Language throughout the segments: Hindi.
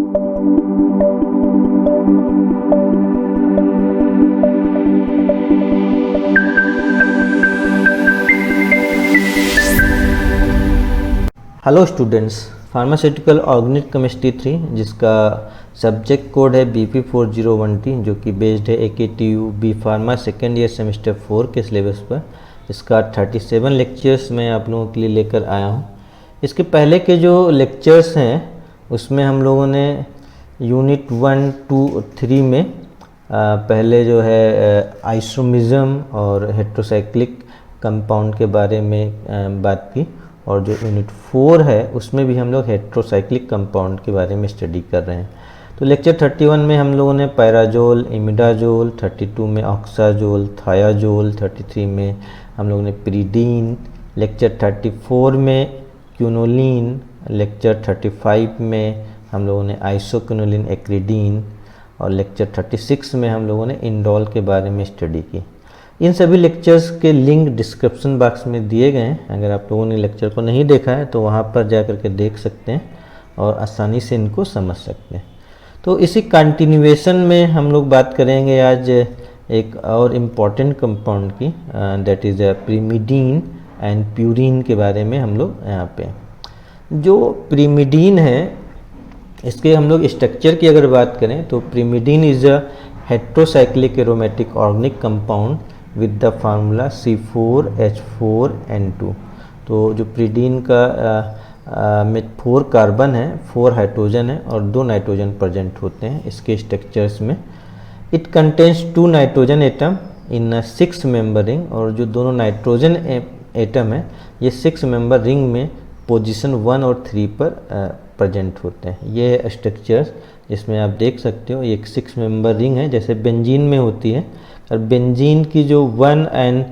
Hello students, pharmaceutical organic chemistry 3 जिसका सब्जेक्ट कोड है BP4013 जो कि बेस्ड है AKTU B pharma second year semester 4 के सिलेबस पर। इसका 37 लेक्चर्स मैं आप लोगों के लिए लेकर आया हूँ। इसके पहले के जो लेक्चर्स हैं उसमें हम लोगों ने यूनिट 1, 2, 3 में पहले जो है आइसोमिज्म और हेट्रोसाइक्लिक कंपाउंड के बारे में बात की, और जो यूनिट 4 है उसमें भी हम लोग हेट्रोसाइक्लिक कंपाउंड के बारे में स्टडी कर रहे हैं। तो लेक्चर 31 में हम लोगों ने पैराजोल, इमिडाजोल, 32 में ऑक्साजोल, थायाजोल, 33 में हम लोगों ने प्रीडीन, लेक्चर 34 में क्यूनोलिन, लेक्चर 35 में हम लोगों ने आइसोक्यूनोलिन एक्रिडीन, और लेक्चर 36 में हम लोगों ने इंडोल के बारे में स्टडी की। इन सभी लेक्चर्स के लिंक डिस्क्रिप्शन बॉक्स में दिए गए हैं। अगर आप लोगों ने लेक्चर को नहीं देखा है तो वहाँ पर जा कर के देख सकते हैं और आसानी से इनको समझ सकते हैं। तो इसी कंटिन्यूएशन में हम लोग बात करेंगे आज एक और इम्पॉर्टेंट कंपाउंड की, दैट इज़ प्रीमिडीन एंड प्यूरिन के बारे में हम लोग यहाँ पे। जो प्रीमिडीन है इसके हम लोग स्ट्रक्चर की अगर बात करें तो pyrimidine is a heterocyclic aromatic organic compound with the formula C4H4N2। तो जो प्रीडीन का में 4 कार्बन है, 4 हाइड्रोजन है और 2 नाइट्रोजन प्रेजेंट होते हैं इसके स्ट्रक्चर्स में। It contains 2 nitrogen atom in 6 member ring, और जो दोनों नाइट्रोजन एटम है ये 6 मेंबर रिंग में पोजीशन 1 और 3 पर प्रेजेंट होते हैं। ये स्ट्रक्चर्स जिसमें आप देख सकते हो, ये एक 6 मेंबर रिंग है जैसे बेंजीन में होती है, और बेंजीन की जो 1 एंड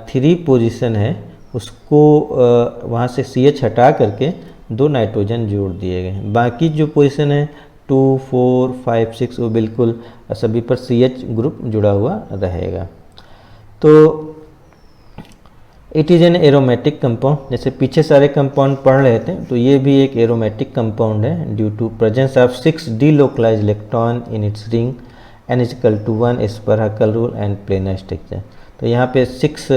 3 पोजीशन है उसको वहाँ से CH हटा करके 2 नाइट्रोजन जोड़ दिए गए हैं। बाकी जो पोजीशन है 2, 4, 5, 6 वो बिल्कुल सभी पर CH ग्रुप जुड़ा हुआ रहेगा। तो it is an aromatic compound, जैसे पीछे सारे कंपाउंड पढ़ रहे थे तो ये भी एक एरोमेटिक कंपाउंड है due to presence of 6 delocalised electron in its ring N=1 as per Huckel rule and planar structure. तो यहाँ पे 6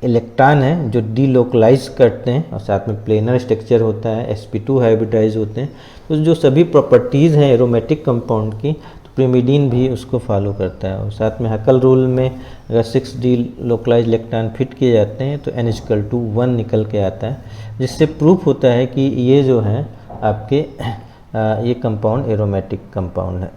इलेक्ट्रॉन हैं जो डीलोकलाइज करते हैं और साथ में प्लेनर स्ट्रक्चर होता है, sp2 हाइब्रिडाइज होते हैं। तो जो सभी प्रॉपर्टीज़ हैं एरोमेटिक कंपाउंड की तो प्रीमिडीन भी उसको फॉलो करता है। और साथ में हकल रूल में अगर 6 डीलोकलाइज इलेक्ट्रॉन फिट किए जाते हैं तो N=1 निकल के आता है, जिससे प्रूफ होता है कि ये जो है आपके ये कंपाउंड एरोमेटिक कंपाउंड है।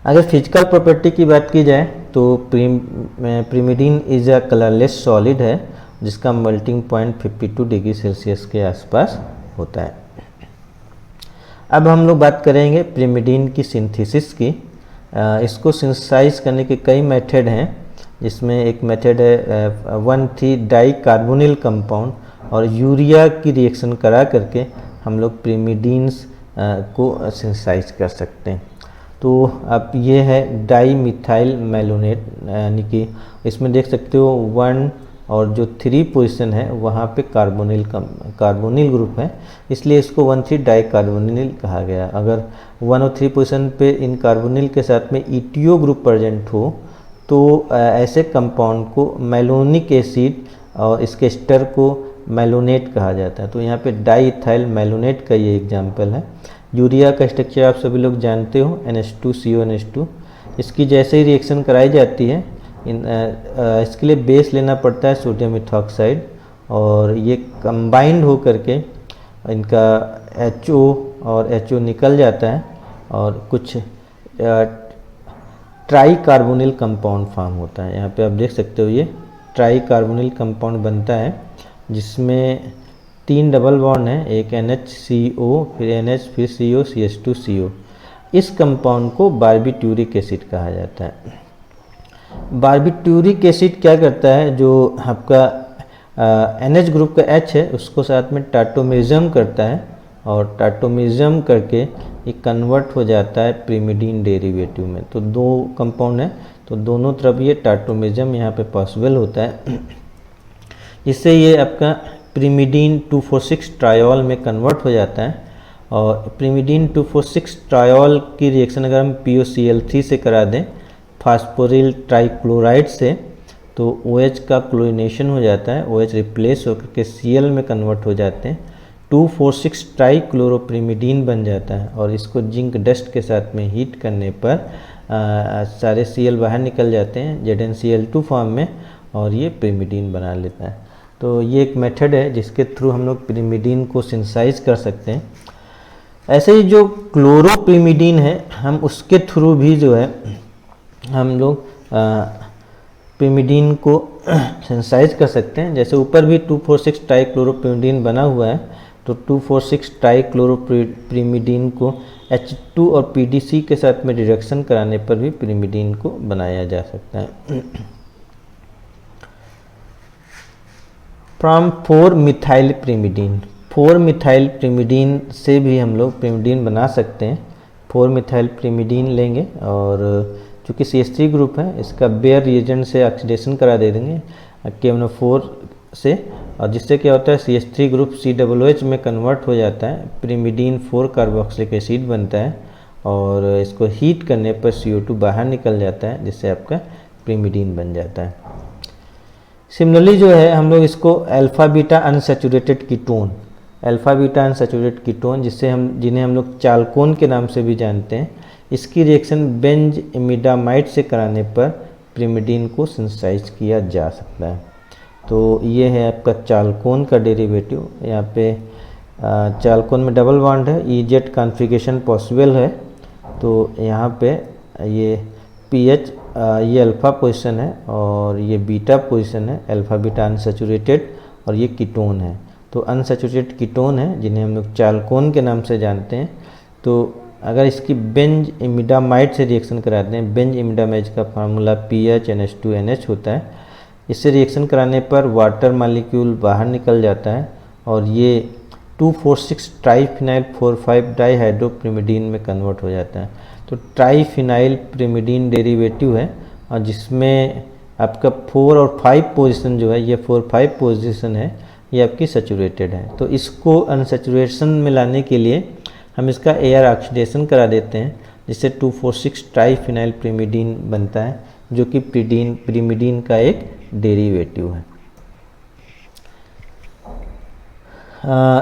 अगर फिजिकल प्रॉपर्टी की बात की जाए तो pyrimidine is a colourless solid है जिसका मेल्टिंग पॉइंट 52 डिग्री सेल्सियस के आसपास होता है। अब हम लोग बात करेंगे प्रीमिडीन की सिंथेसिस की। इसको सिंथेसाइज करने के कई मेथड हैं, जिसमें एक मेथड है 1,3 डाई कार्बोनिल कंपाउंड, और यूरिया की रिएक्शन करा करके हम लोग प्रीमिडीन्स को सिंथेसाइज कर सकते हैं। तो अब ये है डाई मिथाइल मेलोनेट, यानी कि इसमें देख सकते हो 1 और जो 3 पोजीशन है वहाँ पे कार्बोनिल ग्रुप है, इसलिए इसको 1,3 डाई कार्बोनिल कहा गया। अगर 1 और 3 पोजीशन पे इन कार्बोनिल के साथ में ETO ग्रुप प्रेजेंट हो तो ऐसे कंपाउंड को मेलोनिक एसिड और इसके एस्टर को मेलोनेट कहा जाता है। तो यहाँ पे डाई इथाइल मेलोनेट का ये एग्जाम्पल है। यूरिया का स्ट्रक्चर आप सभी लोग जानते हो, NH2CONH2। इसकी जैसे ही रिएक्शन कराई जाती है इसके लिए बेस लेना पड़ता है सोडियम इथॉक्साइड, और ये कंबाइंड हो करके इनका HO और HO निकल जाता है और कुछ ट्राई कार्बोनिल कंपाउंड फॉर्म होता है। यहाँ पे आप देख सकते हो ये ट्राई कार्बोनिल कंपाउंड बनता है जिसमें 3 डबल बॉन्ड है, एक NHCO फिर NH फिर CO CH2CO। इस कंपाउंड को बारबिट्यूरिक एसिड कहा जाता है। बारबिट्यूरिक एसिड क्या करता है, जो आपका NH ग्रुप का H है उसको साथ में टाटोमिज्म करता है, और टाटोमिज्म करके ये कन्वर्ट हो जाता है प्रीमिडीन डेरिवेटिव में। तो 2 कंपाउंड है तो दोनों तरफ ये टाटोमिज्म यहाँ पे पॉसिबल होता है, इससे ये आपका प्रीमिडीन 2,4,6 ट्रायोल में कन्वर्ट हो जाता है। और प्रिमिडीन 246 ट्रायोल की रिएक्शन अगर हम POCl3 से करा दें फास्फोरिल ट्राइक्लोराइड से, तो OH का क्लोरीनेशन हो जाता है, OH रिप्लेस होकर के Cl में कन्वर्ट हो जाते हैं, 246 ट्राइक्लोरोप्रिमिडीन बन जाता है। और इसको जिंक डस्ट के साथ में हीट करने पर सारे Cl बाहर निकल जाते हैं ZnCl2 फॉर्म में, और ये प्रिमिडीन बना लेता है। तो ये एक मेथड है जिसके थ्रू हम लोग प्रिमिडीन को सिंथेसाइज कर सकते हैं। ऐसे ही जो क्लोरोप्रिमिडीन है, हम उसके थ्रू भी जो है हम लोग प्रिमिडीन को सिंथेसाइज कर सकते हैं। जैसे ऊपर भी 246 ट्राइक्लोरोप्रिमिडीन बना हुआ है, तो 246 ट्राइक्लोरोप्रिमिडीन को H2 और PDC के साथ में रिडक्शन कराने पर भी प्रिमिडीन को बनाया जा सकता है। फ्रॉम 4-मिथाइल प्रिमिडीन, 4-मिथाइल प्रिमिडीन से भी हम लोग प्रिमिडीन बना सकते हैं। 4-मिथाइल प्रिमिडीन लेंगे और चूँकि CH3 ग्रुप है, इसका बेयर रिएजेंट से ऑक्सीडेशन करा दे देंगे KMnO4 से, और जिससे क्या होता है CH3 ग्रुप COOH में कन्वर्ट हो जाता है, प्रिमिडीन 4 कार्बोक्सिलिक एसिड बनता है, और इसको हीट करने पर CO2 बाहर निकल जाता है, जिससे आपका प्रिमिडीन बन जाता है। सिमिलरली जो है हम लोग इसको alpha beta unsaturated ketone, alpha beta unsaturated ketone जिन्हें हम लोग चालकोन के नाम से भी जानते हैं, इसकी रिएक्शन बेंज इमिडामाइड से कराने पर प्रिमिडीन को सिंथेसाइज किया जा सकता है। तो ये है आपका चालकोन का डेरिवेटिव। यहाँ पे चालकोन में डबल बॉन्ड है, EZ कॉन्फ़िगरेशन पॉसिबल है। तो यहाँ पे ये पीएच ये अल्फ़ा पोजीशन है और ये बीटा पोजीशन है, अल्फ़ा बीटा अनसैचुरेटेड, और ये कीटोन है। तो अनसैचुरेटेड कीटोन है जिन्हें हम लोग चालकोन के नाम से जानते हैं। तो अगर इसकी बेंज इमिडामाइड से रिएक्शन कराते हैं, बेंज इमिडामाइड का फार्मूला PHNH2NH होता है। इससे रिएक्शन कराने पर वाटर मालिक्यूल बाहर निकल जाता है और ये 246 ट्राइफिनाइल 4,5 डाइहाइड्रोप्रिमिडीन में कन्वर्ट हो जाता है। तो ट्राइफिनाइल प्रिमिडीन डेरिवेटिव है, और जिसमें आपका 4 और 5 पोजीशन जो है, ये 4-5 पोजीशन है, ये आपकी सैचुरेटेड है। तो इसको अनसैचुरेशन में लाने के लिए हम इसका एयर ऑक्सीडेशन करा देते हैं, जिससे 246 ट्राइफिनाइल प्रिमिडीन बनता है, जो कि प्रिमिडीन का एक डेरिवेटिव है।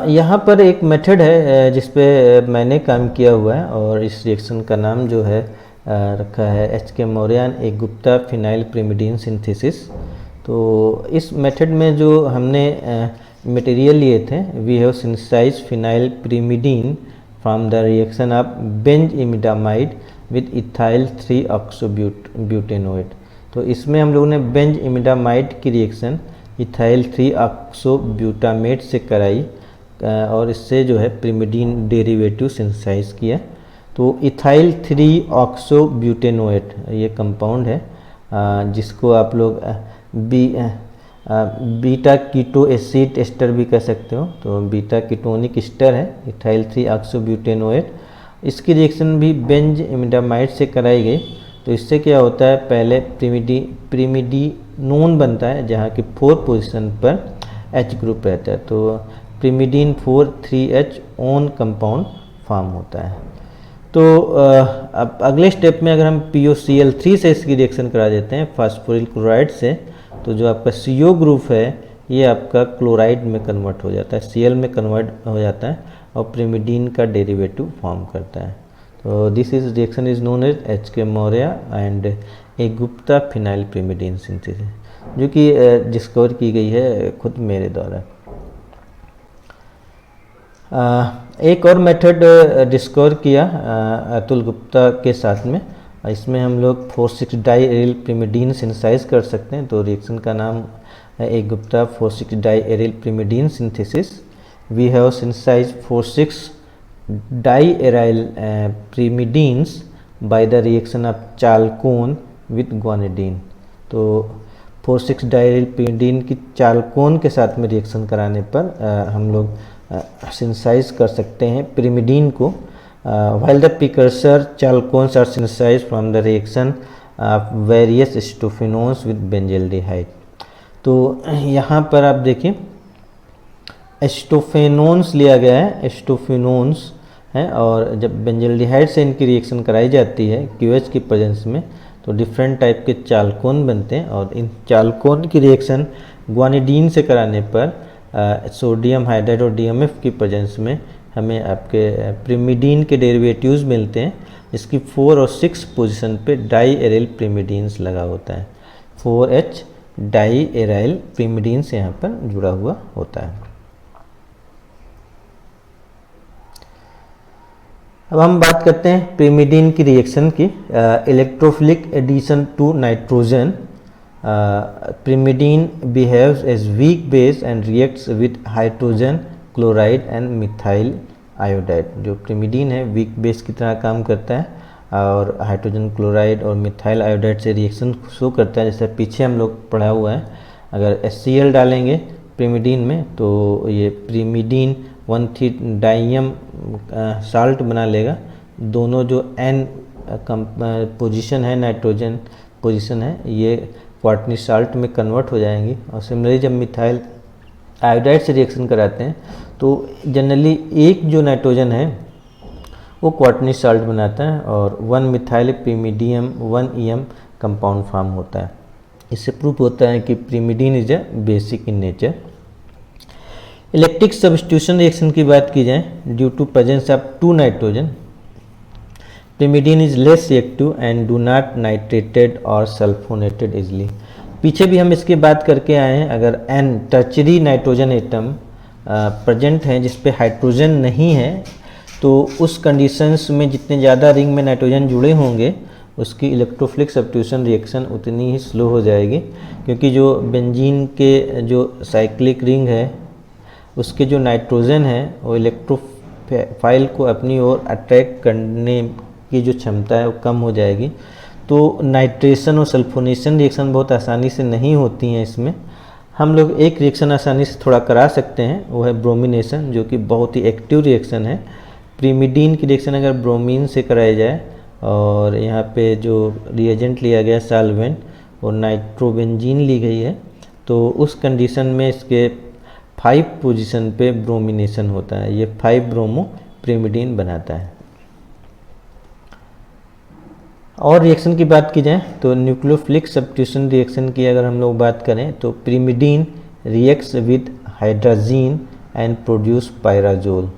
यहाँ पर एक मेथड है जिस पे मैंने काम किया हुआ है, और इस रिएक्शन का नाम जो है रखा है HK मौर्यान एक गुप्ता फिनाइल प्रिमिडीन सिंथेसिस। तो इस मेथड में जो हमने मटेरियल लिए थे, we have synthesized phenyl pyrimidine from the reaction of benzimidamide with ethyl three oxobutanoate. तो इसमें हम लोगों ने बेंज इमिडामाइड की रिएक्शन इथाइल 3-ऑक्सोब्यूटामेट से कराई, और इससे जो है प्रिमिडीन डेरिवेटिव सिंथेसाइज किया। तो इथाइल 3-ऑक्सोब्यूटेनोएट ये कंपाउंड है, जिसको आप लोग बीटा कीटो एसिड एस्टर भी कह सकते हो। तो बीटा कीटोनिक एस्टर है इथाइल 3-ऑक्सोब्यूटेनोएट। इसकी रिएक्शन भी बेंज इमिडामाइड से कराई गई। तो इससे क्या होता है, पहले प्रिमिडीनोन बनता है, जहाँ की 4 पोजीशन पर H ग्रुप रहता है। तो प्रिमिडीन 4,3H ओन कंपाउंड फॉर्म होता है। तो अब अगले स्टेप में अगर हम POCl3 से इसकी रिएक्शन करा देते हैं फास्फोरिल क्लोराइड से, तो जो आपका CO ग्रुप है ये आपका क्लोराइड में कन्वर्ट हो जाता है, Cl में कन्वर्ट हो जाता है, और प्रिमिडीन का डेरिवेटिव फॉर्म करता है। तो this is reaction is known as HK Maurya and A Gupta phenyl pyrimidine synthesis, जो कि डिस्कवर की गई है खुद मेरे द्वारा। एक और मेथड डिस्कवर किया अतुल गुप्ता के साथ में। इसमें हम लोग 4,6 डाइएरिल प्रिमिडीन सिंथेसाइज कर सकते हैं। तो रिएक्शन का नाम है एक Gupta 4,6 diaryl pyrimidine synthesis. We have synthesize 4,6 diaryl pyrimidines by the reaction of chalcone with guanidine. तो 4,6 डाइएरिल प्रिमिडीन की चालकोन के साथ में रिएक्शन कराने पर हम लोग सिंथेसाइज कर सकते हैं प्रिमिडीन को, while the precursor chalcones are synthesized from the reaction of various stuphenones with benzaldehyde। तो यहाँ पर आप देखिए स्टोफेनोन्स लिया गया है। स्टोफेनोन्स हैं। और जब बेंजल्डिहाइड से इनकी रिएक्शन कराई जाती है QH की प्रेजेंस में तो डिफरेंट टाइप के चालकोन बनते हैं, और इन चालकोन की रिएक्शन ग्वानिडीन से कराने पर सोडियम हाइड्राइड और DMF की प्रेजेंस में हमें आपके प्रिमिडीन के डेरिवेटिव्स मिलते हैं, जिसकी 4 और 6 पोजीशन पे डाई एराइल प्रिमिडीन्स लगा होता है। 4H डाई एराइल प्रिमिडीन्स यहाँ पर जुड़ा हुआ होता है। अब हम बात करते हैं प्रिमिडीन की रिएक्शन की। Electrophilic addition to nitrogen, pyrimidine behaves as weak base and reacts with hydrogen chloride and methyl iodide. जो प्रिमिडीन है वीक बेस की तरह काम करता है और हाइड्रोजन क्लोराइड और मिथाइल आयोडाइड से रिएक्शन शो करता है। जैसे पीछे हम लोग पढ़ा हुआ है, अगर HCl डालेंगे प्रिमिडीन में तो ये प्रिमिडीन 1,3 डाइयम साल्ट बना लेगा। दोनों जो N पोजीशन है, नाइट्रोजन पोजीशन है, ये क्वार्टनी साल्ट में कन्वर्ट हो जाएंगी। और सिमिलरली जब मिथाइल आयोडाइड से रिएक्शन कराते हैं तो जनरली एक जो नाइट्रोजन है वो क्वार्टनी साल्ट बनाता है और 1 methyl pyrimidinium 1 EM compound form होता है। इससे प्रूफ होता है कि pyrimidine is a basic in nature. Electric substitution reaction की बात की जाए, due to presence of 2 nitrogen, pyrimidine is less reactive and do not nitrated और सल्फोनेटेड इजली। पीछे भी हम इसकी बात करके आए हैं, अगर N tertiary nitrogen atom present हैं जिस पे हाइड्रोजन नहीं है तो उस कंडीशंस में जितने ज़्यादा रिंग में नाइट्रोजन जुड़े होंगे उसकी इलेक्ट्रोफिलिक सब्स्टिट्यूशन रिएक्शन उतनी ही स्लो हो जाएगी, क्योंकि जो बेंजीन के जो साइक्लिक रिंग है उसके जो नाइट्रोजन है वो इलेक्ट्रोफाइल को अपनी ओर अट्रैक्ट करने की जो क्षमता है वो कम हो जाएगी। तो नाइट्रेशन और सल्फोनेशन रिएक्शन बहुत आसानी से नहीं होती हैं इसमें। हम लोग एक रिएक्शन आसानी से थोड़ा करा सकते हैं, वो है ब्रोमिनेशन, जो कि बहुत ही एक्टिव रिएक्शन है। प्रीमिडीन की रिएक्शन अगर ब्रोमीन से कराई जाए और यहाँ पे जो रिएजेंट लिया गया सॉल्वेंट और नाइट्रोबेंजीन ली गई है तो उस कंडीशन में इसके 5 पोजीशन पे ब्रोमिनेशन होता है। ये 5 ब्रोमो प्रीमिडीन बनाता है। और रिएक्शन की बात की जाए तो न्यूक्लियोफिलिक सब्स्टिट्यूशन रिएक्शन की अगर हम लोग बात करें तो pyrimidine reacts with hydrazine and produce pyrazole.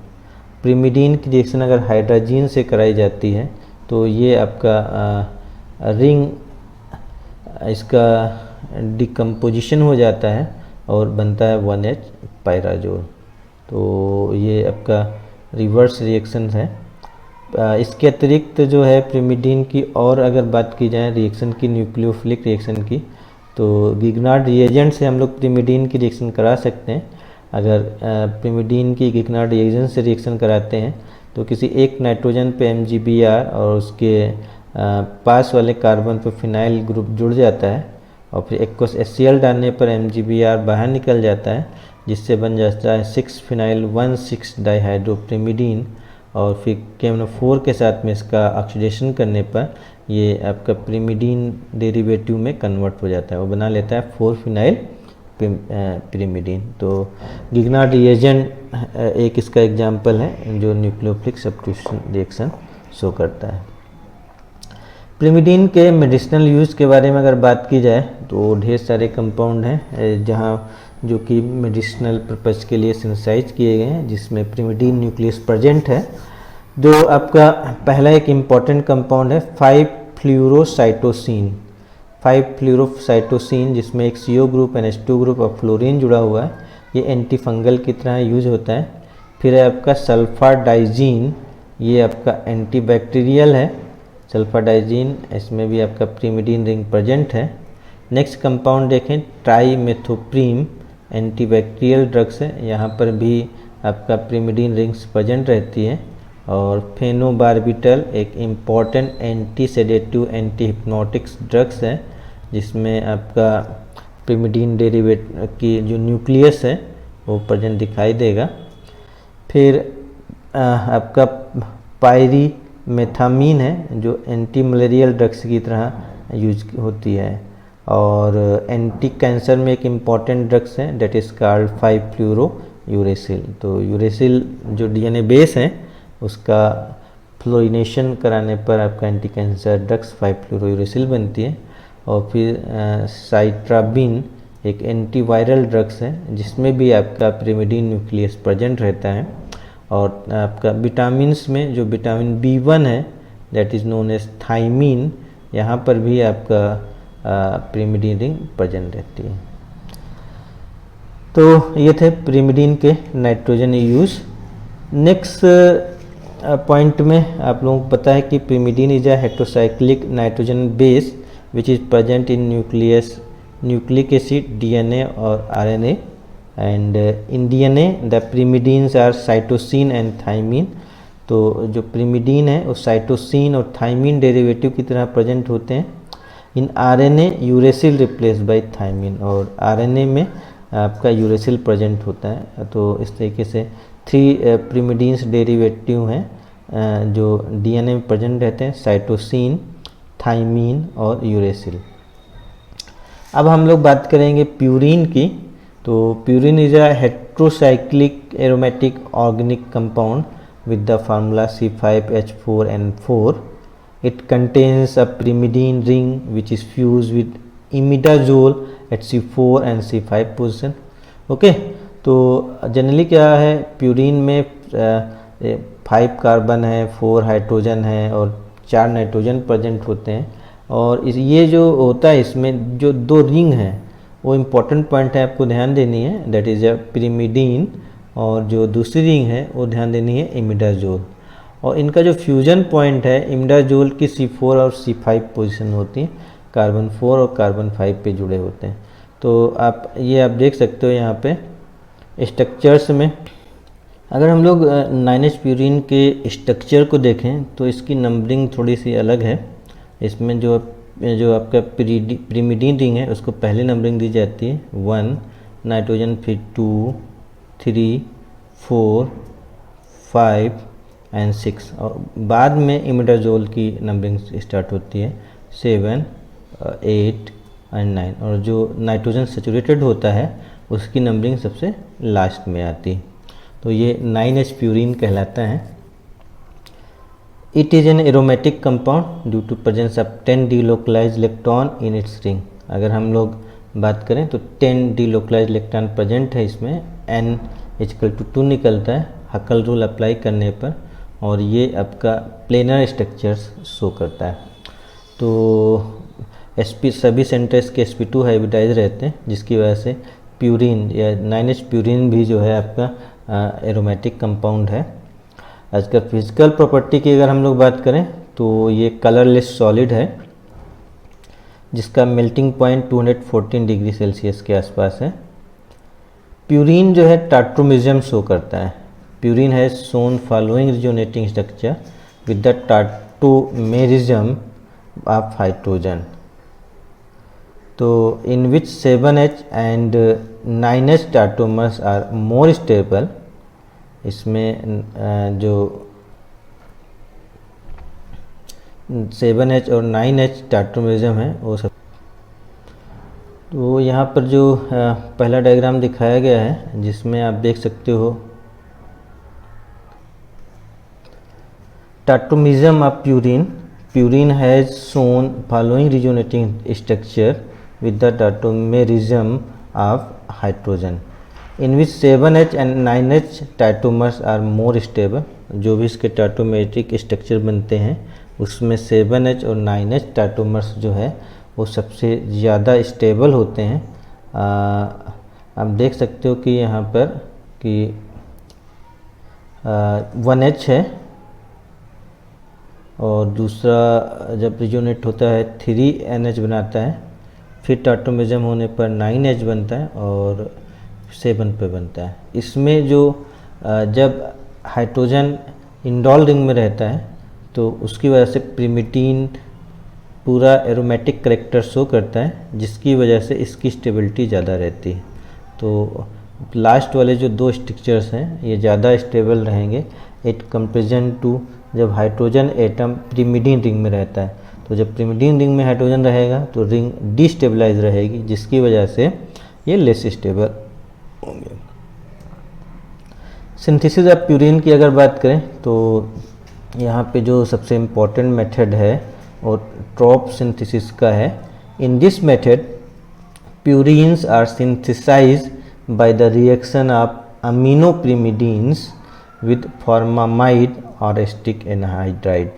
Pyrimidine की रिएक्शन अगर हाइड्राजीन से कराई जाती है तो ये आपका रिंग इसका डिकम्पोजिशन हो जाता है और बनता है 1H पायराजोल। तो ये आपका रिवर्स रिएक्शन है। इसके अतिरिक्त जो है प्रीमिडीन की और अगर बात की जाए रिएक्शन की, न्यूक्लियोफिलिक रिएक्शन की, तो गिग्नार्ड रिएजेंट से हम लोग प्रीमिडीन की रिएक्शन करा सकते हैं। अगर प्रीमिडीन की गिग्नार्ड रिएजेंट से रिएक्शन कराते हैं तो किसी एक नाइट्रोजन पे MgBr और उसके पास वाले कार्बन पे फिनाइल ग्रुप जुड़ जाता है और फिर एक्वस HCl डालने पर MgBr बाहर निकल जाता है, जिससे बन जाता है 6 फिनाइल 1,6 डाइहाइड्रोप्रीमिडीन। और फिर KMnO4 के साथ में इसका ऑक्सीडेशन करने पर ये आपका प्रीमिडीन डेरिवेटिव में कन्वर्ट हो जाता है, वो बना लेता है 4 फिनाइल प्रीमिडीन। तो गिग्नार्ड रिएजेंट एक इसका एग्जाम्पल है जो न्यूक्लियोफिलिक सब्स्टिट्यूशन रिएक्शन शो करता है। प्रीमिडीन के मेडिसिनल यूज़ के बारे में अगर बात की जाए तो ढेर सारे कंपाउंड हैं जहाँ जो कि मेडिसिनल पर्पज़ के लिए सिंथेसाइज किए गए हैं, जिसमें प्रीमिडीन न्यूक्लियस प्रेजेंट है। जो आपका पहला एक इम्पॉर्टेंट कंपाउंड है 5-फ्लूरोसाइटोसिन। 5-फ्लूरोसाइटोसिन जिसमें एक CO ग्रुप NH2 ग्रुप और फ्लोरीन जुड़ा हुआ है, ये एंटी फंगल की तरह यूज होता है। फिर है आपका सल्फाडाइजीन, ये आपका एंटीबैक्टीरियल है। सल्फाडाइजीन इसमें भी आपका प्रीमिडीन रिंग प्रेजेंट है। नेक्स्ट कंपाउंड देखें ट्राइमेथोप्रीम, एंटीबैक्टीरियल ड्रग्स है, यहाँ पर भी आपका प्रीमिडीन रिंग्स प्रेजेंट रहती है। और फेनोबार्बिटल एक important anti sedative anti hypnotics drugs है, जिसमें आपका प्रीमिडीन डेरिवेट की जो न्यूक्लियस है वो प्रेजेंट दिखाई देगा। फिर आपका पायरीमेथामीन है जो एंटी मलेरियल ड्रग्स की तरह यूज होती है। और एंटी कैंसर में एक इम्पॉर्टेंट ड्रग्स है डेट इज़ कॉल्ड 5-फ्लूरो यूरेसिल। तो यूरेसिल जो DNA बेस है उसका फ्लोरिनेशन कराने पर आपका एंटी कैंसर ड्रग्स 5-फ्लोरोयूरेसिल बनती है। और फिर साइट्राबिन एक एंटीवायरल ड्रग्स है जिसमें भी आपका पिरिमिडीन न्यूक्लियस प्रेजेंट रहता है। और आपका विटामिन्स में जो विटामिन B1 है that is known as thiamine, यहाँ पर भी आपका पिरिमिडीन रिंग प्रेजेंट रहती है। तो ये थे पिरिमिडीन के नाइट्रोजन यूज। नेक्स्ट पॉइंट में आप लोगों को पता है कि pyrimidine is a heterocyclic nitrogen base which is present in nucleic acid, DNA और RNA। And in DNA the pyrimidines are cytosine and thymine. तो जो पिरिमिडीन है वो साइटोसिन और थाइमीन डेरिवेटिव की तरह प्रेजेंट होते हैं। In RNA uracil replace by thymine, और RNA में आपका यूरेसिल प्रेजेंट होता है। तो इस तरीके से 3 पिरिमिडीन्स डेरिवेटिव हैं जो DNA में प्रेजेंट रहते हैं, साइटोसिन, थाइमीन और यूरेसिल। अब हम लोग बात करेंगे प्यूरिन की। तो purine is a heterocyclic aromatic organic compound with the formula C5H4N4. It contains a pyrimidine ring which is fused with imidazole at C4 and C5 position. Okay, तो जनरली क्या है, प्यूरिन में 5 कार्बन है, 4 हाइड्रोजन है और 4 नाइट्रोजन प्रेजेंट होते हैं। और ये जो होता है इसमें जो 2 रिंग हैं वो इम्पोर्टेंट पॉइंट है, आपको ध्यान देनी है, दैट इज़ अ पिरिमिडीन, और जो दूसरी रिंग है वो ध्यान देनी है इमिडाजोल। और इनका जो फ्यूजन पॉइंट है इमिडाजोल की C4 और C5 पोजीशन होती है, कार्बन 4 और कार्बन 5 पे जुड़े होते हैं। तो आप देख सकते हो यहाँ पे स्ट्रक्चर्स में। अगर हम लोग 9H प्यूरिन के स्ट्रक्चर को देखें तो इसकी नंबरिंग थोड़ी सी अलग है। इसमें जो आपका पिरिमिडीन रिंग है उसको पहले नंबरिंग दी जाती है 1, नाइट्रोजन फिर 2, 3, 4, 5 एंड 6, और बाद में इमिडाजोल की नंबरिंग स्टार्ट होती है 7, 8 एंड 9, और जो नाइट्रोजन सैचुरेटेड होता है उसकी नंबरिंग सबसे लास्ट में आती है। तो ये 9H प्यूरिन कहलाता है। It is an aromatic compound due to presence of 10 delocalised electron in its ring. अगर हम लोग बात करें तो 10 डीलोकलाइज्ड इलेक्ट्रॉन प्रेजेंट है इसमें, N=2 निकलता है हकल रूल अप्लाई करने पर, और ये आपका प्लेनर स्ट्रक्चर्स शो करता है। तो सभी सेंटर्स के sp2 हाइब्रिडाइज रहते हैं, जिसकी वजह से प्यूरिन या 9H प्यूरिन भी जो है आपका एरोमेटिक कंपाउंड है। आज का फिजिकल प्रॉपर्टी की अगर हम लोग बात करें तो ये कलरलेस सॉलिड है जिसका मेल्टिंग पॉइंट 214 डिग्री सेल्सियस के आसपास है। प्यूरिन जो है टार्ट्रोमिज्म शो करता है। प्यूरिन है shown following resonating structure with the tautomerism of hydrogen. तो in which 7H and 9H tautomers are more stable. इसमें जो 7H और 9H टार्टोमेरिज्म है वो सब। तो यहाँ पर जो पहला डायग्राम दिखाया गया है जिसमें आप देख सकते हो tautomerism of purine. Purine has shown following resonating structure with the tautomerism of hydrogen in which 7H and 9H tautomers are more stable। जो भी इसके टाटोमेरिक स्ट्रक्चर बनते हैं उसमें 7H और 9H टाटोमर्स जो है वो सबसे ज़्यादा स्टेबल होते हैं। आप देख सकते हो कि यहाँ पर कि 1H है और दूसरा जब रिजोनेट होता है 3NH बनाता है, फिर टार्टोमिज्म होने पर 9H बनता है और 7 पे बनता है। इसमें जो जब हाइड्रोजन इंडोल रिंग में रहता है तो उसकी वजह से पिरिमिडीन पूरा एरोमेटिक करेक्टर शो करता है, जिसकी वजह से इसकी स्टेबिलिटी ज़्यादा रहती है। तो लास्ट वाले जो 2 स्ट्रक्चर्स हैं ये ज़्यादा स्टेबल रहेंगे एट कंपेरिजन टू जब हाइड्रोजन एटम पिरिमिडीन रिंग में रहता है। तो जब पिरिमिडीन रिंग में हाइड्रोजन रहेगा तो रिंग डिस्टेबलाइज रहेगी, जिसकी वजह से ये लेस स्टेबल होंगे। सिंथेसिस ऑफ प्यूरिन की अगर बात करें तो यहाँ पे जो सबसे इम्पोर्टेंट मेथड है और ट्रॉप सिंथेसिस का है। In this method purines are synthesized by the reaction of aminopyrimidines with formamide और एसिटिक एनहाइड्राइड।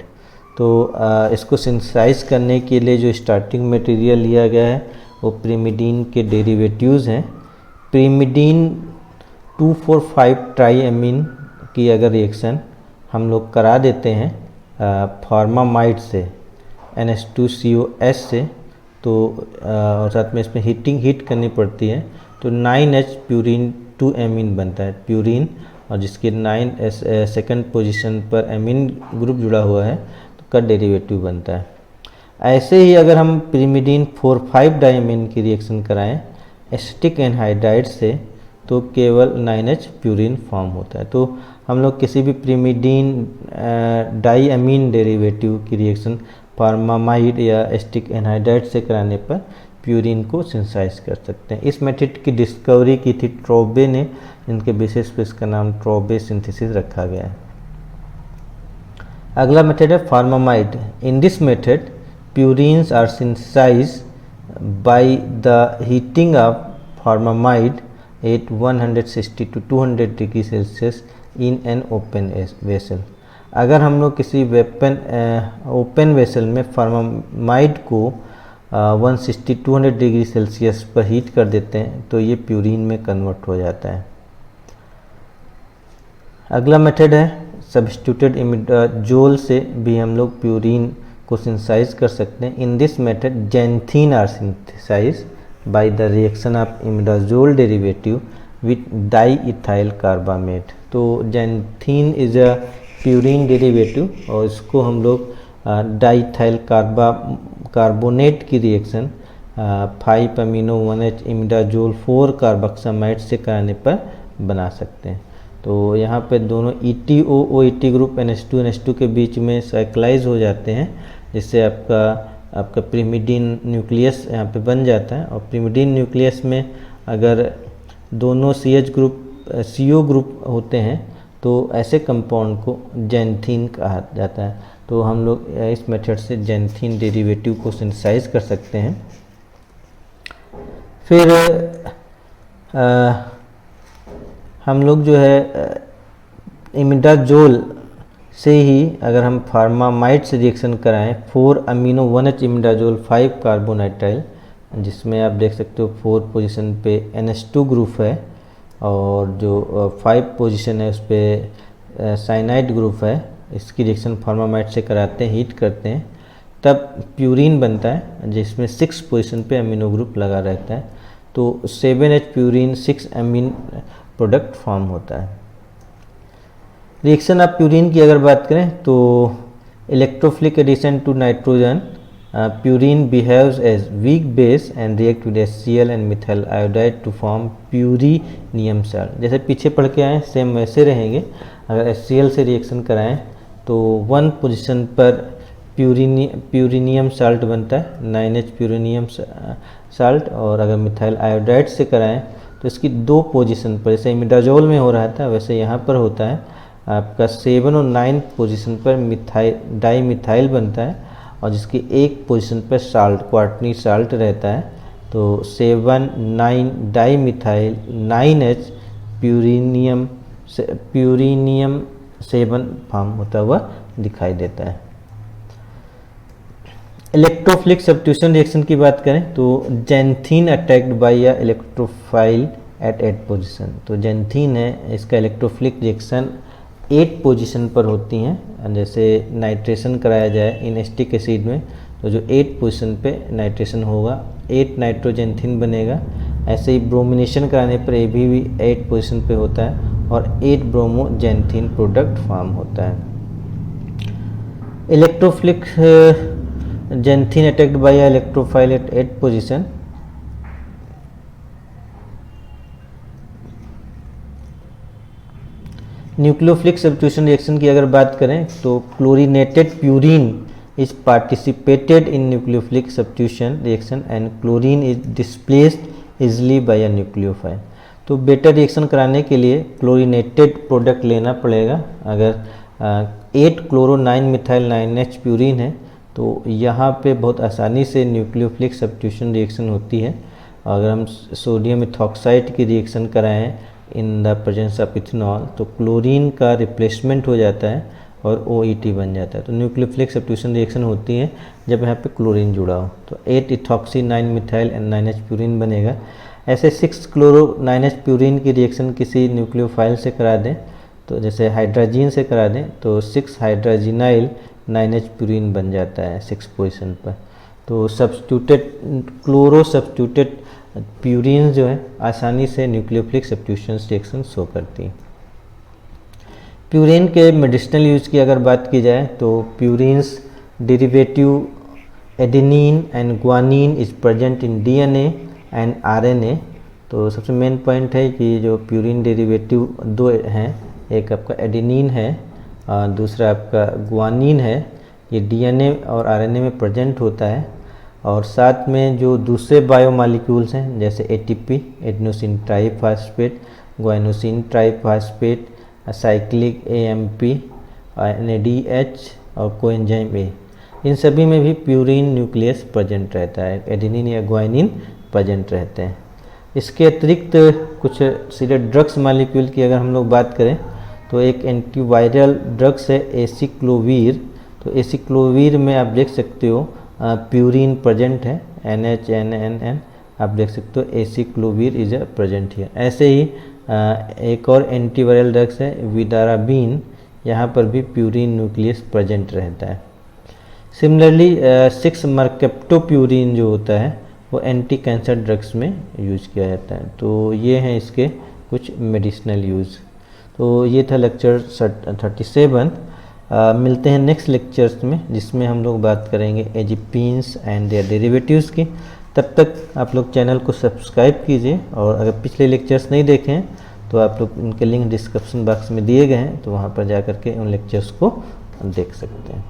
तो इसको सिंथेसाइज करने के लिए जो स्टार्टिंग मटेरियल लिया गया है वो प्रिमिडीन के डेरिवेटिव्स हैं। प्रिमिडीन 2,4,5 ट्राईएमीन की अगर रिएक्शन हम लोग करा देते हैं फॉर्मामाइड से NH2COS से, तो और साथ में इसमें हीट करनी पड़ती है, तो 9H प्यूरिन 2 एमीन बनता है प्यूरिन, और जिसके 9 सेकंड पोजीशन पर एमीन ग्रुप जुड़ा हुआ है तो का डेरिवेटिव बनता है। ऐसे ही अगर हम प्रिमिडीन 4,5 डायमीन की रिएक्शन कराएं एसिटिक एनहाइड्राइड से तो केवल 9H प्यूरिन फॉर्म होता है। तो हम लोग किसी भी प्रिमिडीन डाईएमीन डेरिवेटिव की रिएक्शन फॉर्मामाइड या एसिटिक एनहाइड्राइड से कराने पर प्यूरिन को सिंथेसाइज कर सकते हैं। इस मेथड की डिस्कवरी की थी ट्रॉबे ने, इनके बेसिस पे इसका नाम ट्रॉबे सिंथेसिस रखा गया है। अगला मेथड है formamide. In this method purines are synthesized by the heating of formamide at 160 to 200 degree Celsius in an open vessel. अगर हम लोग किसी ओपन वेसल में फॉर्मामाइड को 160-200 डिग्री सेल्सियस पर हीट कर देते हैं तो ये प्यूरिन में कन्वर्ट हो जाता है। अगला मेथड है सब्स्टिट्यूटेड इमिडाजोल से भी हम लोग प्यूरिन को सिंथेसाइज कर सकते हैं। In this method xanthine are synthesize by the reaction of imidazole derivative with diethyl carbamate. तो xanthine is a purine derivative और इसको हम लोग डाईइथाइल कार्बोनेट की reaction 5 amino 1H imidazole 4 carboxamide से कराने पर बना सकते हैं। तो यहाँ पे दोनों ETO-OET ग्रुप NH2 के बीच में साइक्लाइज हो जाते हैं, जिससे आपका प्रिमिडीन न्यूक्लियस यहाँ पे बन जाता है। और प्रिमिडीन न्यूक्लियस में अगर दोनों CH ग्रुप CO ग्रुप होते हैं तो ऐसे कंपाउंड को जैंथीन कहा जाता है। तो हम लोग इस मेथड से जैंथीन डेरिवेटिव को सिंथेसाइज कर सकते हैं। फिर हम लोग जो है इमिडाजोल से ही अगर हम फार्मामाइड से रिएक्शन कराएं 4 अमीनो 1H इमिडाजोल 5 कार्बोनाइट्राइल, जिसमें आप देख सकते हो 4 पोजीशन पे NH2 ग्रुप है और जो 5 पोजीशन है उस पर साइनाइड ग्रुप है। इसकी रिएक्शन फार्मामाइड से कराते हैं, हीट करते हैं, तब प्यूरिन बनता है जिसमें 6 पोजीशन पे अमीनो ग्रुप लगा रहता है। तो 7H प्यूरिन 6 अमीन प्रोडक्ट फॉर्म होता है। रिएक्शन ऑफ प्यूरिन की अगर बात करें तो electrophilic addition to nitrogen purine behaves as weak base and react with HCl and methyl iodide to form purinium salt. जैसे पीछे पढ़ के आए सेम वैसे रहेंगे। अगर HCl से रिएक्शन कराएं तो 1 पोजीशन पर प्यूरिनियम साल्ट बनता है 9H प्यूरिनियम साल्ट, और अगर मिथाइल आयोडाइड से कराएं तो इसकी 2 पोजीशन पर, जैसे इमिडाजोल में हो रहा था वैसे यहाँ पर होता है आपका 7 और 9 पोजीशन पर डाई मिथाइल बनता है, और जिसकी 1 पोजीशन पर साल्ट क्वार्टनी साल्ट रहता है। तो 7,9 डाई मिथाइल 9H प्यूरिनियम 7 फॉर्म होता हुआ दिखाई देता है। इलेक्ट्रोफिलिक सब्स्टिट्यूशन रिएक्शन की बात करें तो xanthine attacked by a electrophile at 8 position. तो जैंथीन है, इसका इलेक्ट्रोफिलिक रिएक्शन 8 पोजीशन पर होती हैं। जैसे नाइट्रेशन कराया जाए इन एसिटिक एसिड में तो जो 8 पोजीशन पे नाइट्रेशन होगा 8 नाइट्रोजेंथीन बनेगा। ऐसे ही ब्रोमिनेशन कराने पर ये भी 8 पोजीशन पे होता है और 8 ब्रोमोजेंथीन प्रोडक्ट फॉर्म होता है। Electrophilic xanthine attacked by electrophile at 8 position. Nucleophilic substitution reaction की अगर बात करें तो chlorinated purine is participated in nucleophilic substitution reaction and chlorine is displaced easily by a nucleophile. तो बेटर रिएक्शन कराने के लिए क्लोरीनेटेड प्रोडक्ट लेना पड़ेगा। अगर 8 क्लोरो 9 मिथाइल 9H प्यूरिन है तो यहाँ पे बहुत आसानी से न्यूक्लियोफिलिक सब्स्टिट्यूशन रिएक्शन होती है। अगर हम सोडियम इथॉक्साइड की रिएक्शन कराएं in the presence of ethanol तो क्लोरीन का रिप्लेसमेंट हो जाता है और OET बन जाता है। तो न्यूक्लियोफिलिक सब्स्टिट्यूशन रिएक्शन होती है जब यहाँ पे क्लोरीन जुड़ा हो, तो 8 इथॉक्सी 9 मिथाइल 9H प्यूरिन बनेगा। ऐसे 6 क्लोरो 9H प्यूरिन की रिएक्शन किसी न्यूक्लियोफाइल से करा दें, तो जैसे हाइड्राजीन से करा दें तो 6 हाइड्राजिनाइल 9H प्यूरिन बन जाता है 6 पोजीशन पर। तो सब्स्टिट्यूटेड क्लोरो सब्स्टिट्यूटेड प्यूरिन जो है आसानी से न्यूक्लियोफिलिक सब्स्टिट्यूशन रिएक्शन शो करती है। प्यूरिन के मेडिसिनल यूज की अगर बात की जाए तो purines derivative adenine and guanine is present in DNA and RNA। तो सबसे मेन पॉइंट है कि जो प्यूरिन डेरिवेटिव दो हैं, एक आपका एडेनिन है और दूसरा आपका ग्वानिन है। ये DNA और RNA में प्रेजेंट होता है और साथ में जो दूसरे बायोमॉलिक्यूल्स हैं जैसे ATP adenosine triphosphate, guanosine triphosphate, cyclic AMP, NADH और कोएंजाइम A, इन सभी में भी प्यूरिन न्यूक्लियस प्रेजेंट रहता है, एडेनिन या ग्वाइनिन प्रेजेंट रहते हैं। इसके अतिरिक्त कुछ सीधे ड्रग्स मॉलिक्यूल की अगर हम लोग बात करें तो एक एंटीवायरल ड्रग्स है एसिक्लोवीर। तो एसिक्लोवीर में आप देख सकते हो प्यूरिन प्रेजेंट है, NHNNN, आप देख सकते हो एसिक्लोवीर इज अ प्रेजेंट हियर। ऐसे ही एक और एंटीवायरल ड्रग्स है विदाराबिन, यहाँ पर भी प्यूरिन न्यूक्लियस प्रेजेंट रहता है। सिमिलरली 6 मर्केप्टोप्यूरिन जो होता है वो एंटी कैंसर ड्रग्स में यूज किया जाता है। तो ये हैं इसके कुछ मेडिसिनल यूज़। तो ये था लेक्चर 37। मिलते हैं नेक्स्ट लेक्चर्स में जिसमें हम लोग बात करेंगे एजिपीन्स एंड देयर डेरिवेटिव्स की। तब तक आप लोग चैनल को सब्सक्राइब कीजिए और अगर पिछले लेक्चर्स नहीं देखे हैं तो आप लोग उनके लिंक डिस्क्रिप्शन बॉक्स में दिए गए हैं, तो वहाँ पर जा कर के उन लेक्चर्स को देख सकते हैं।